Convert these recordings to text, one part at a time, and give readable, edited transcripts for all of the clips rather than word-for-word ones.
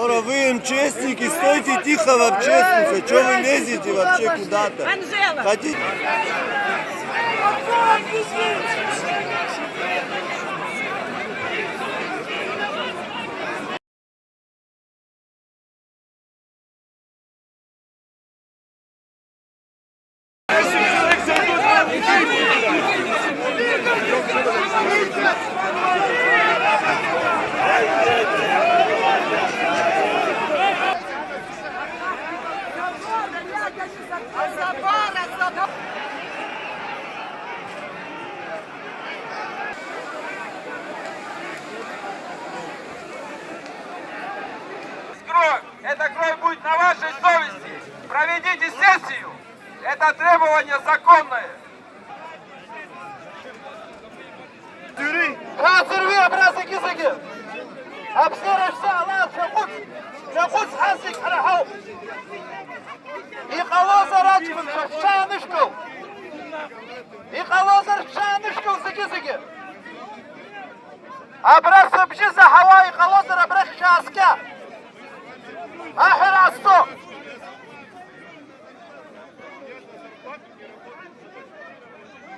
Лора, вы МЧСники, стойте тихо в общественности. Что вы лезете вообще куда-то? Анжела! Хотите? Эта кровь будет на вашей совести. Проведите сессию. Это требование законное. Hazır bir abrazı gizli. Hapsir efsane şakut hasik harahav. İqalazar açmın şanışkıl. İqalazar şanışkıl zigi. Abrazı bjiza hava iqalazar abraz şaska. Ahir asto.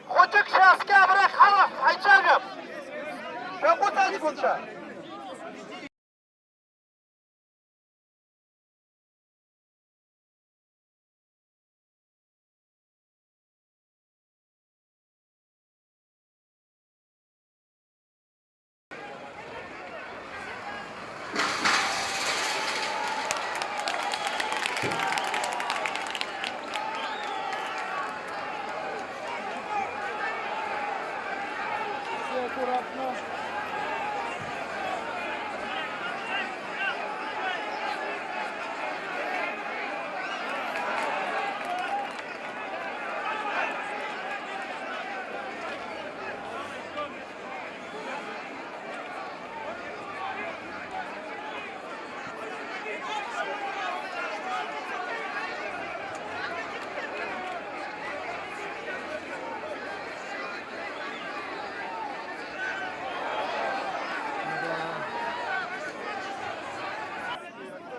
Хочек шаска абрах харах хайчагам. Шакут açkınca.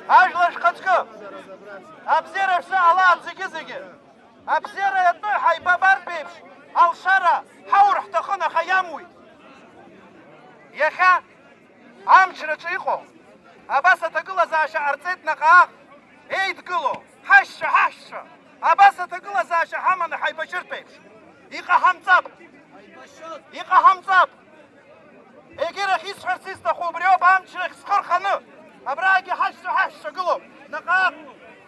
Ажлаш хачка. Абзера все алла зиги. Абзера одной хайбабар бебш. Алшара хаур хтахана хаямуй. Яха амчра чихо. Абаса тагыла заша арцет нахах. Эй тгыло. Хаша. Абаса тагыла заша хамана хайбашир бебш. Ика хамцап. Эгера хис фарсиста хубрио бамчра схор ханы. Абраги хаша гыло. Нахах.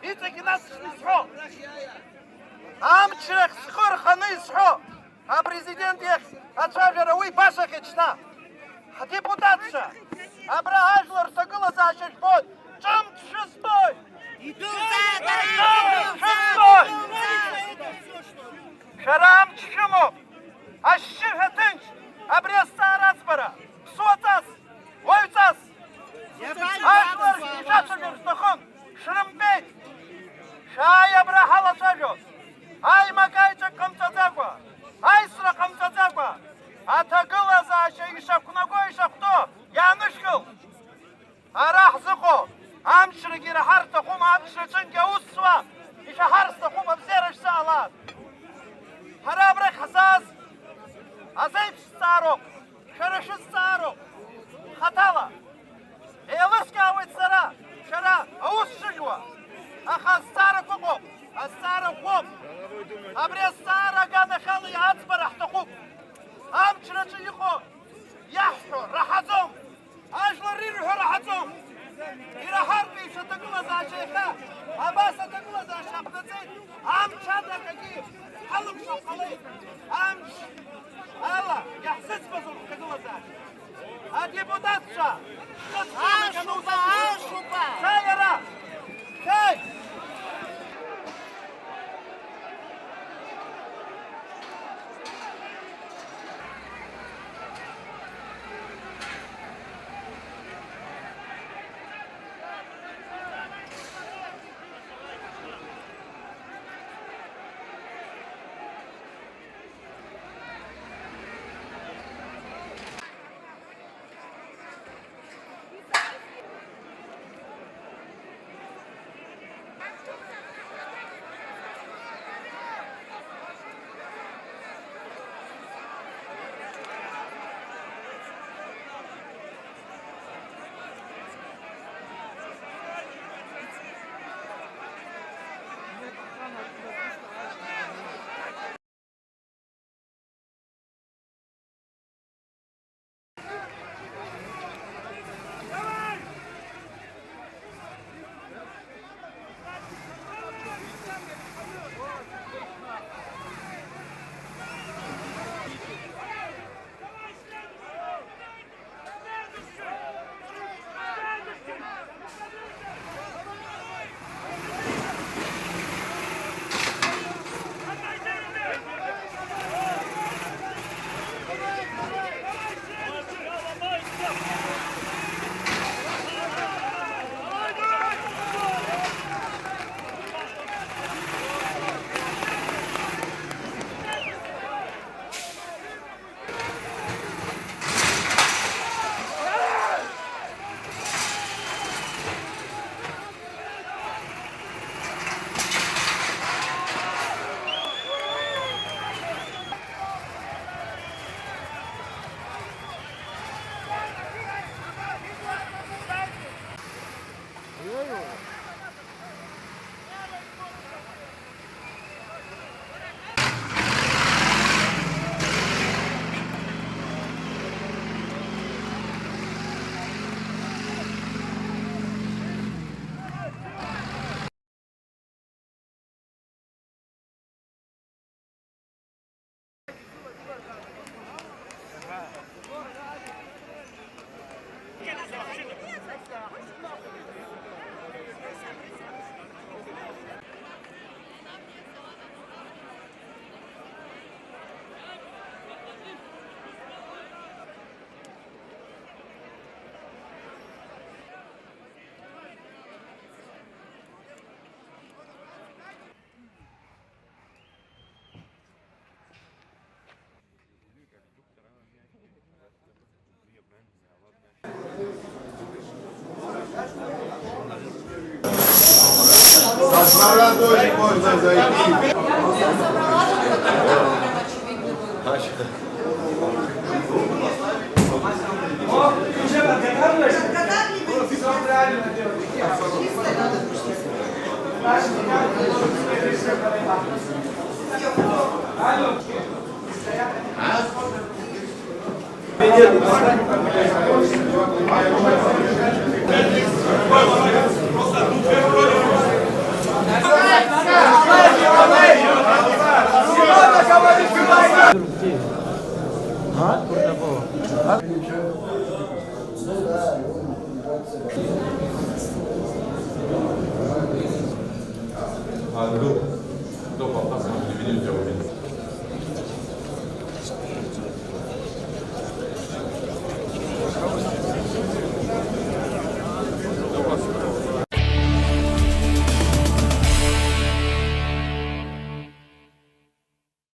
Итаки нас схо. Амчрах схор ханы схо. А президент ех ачавера уй баша хечна. Депутатша. Абрагажлар сагыла зашеш бод. Чам шестой. Шарам чшимо. Ашши хатынч. Абреста арацбара. Псуатас. Ойцас. Ажлар шишачагер стахон. Шрымбет. Шай абрахала чажос. Ай макайча камцадагва. Айсра камцадагва. Атагыла заша ишакунагой шахто. Янышкыл. Арахзыхо. Амшрыгира хартахум амшрычынга усва. Иша харстахум абзерыш салат. Харабры хасаз. Азайп старок. Шарышы старок. Хатала. Элыска авыцара. Шара аус шыжва. Аха старок окоп. А старок хоп. Абре стара гана халы ацбарах тахуп. Амчрачы ихо. Яхшо рахазом. Ажларирхо рахазом. Ирахарби шатагула зашеха. Абаса тагула зашаптацет. Амчада какие. Халым шокалы. Амч. Алла. Яхсыц базур тагула заш. А депутатша. Ашупа. Шайара. Шай. Справа теж можна зайти. До папа, видите,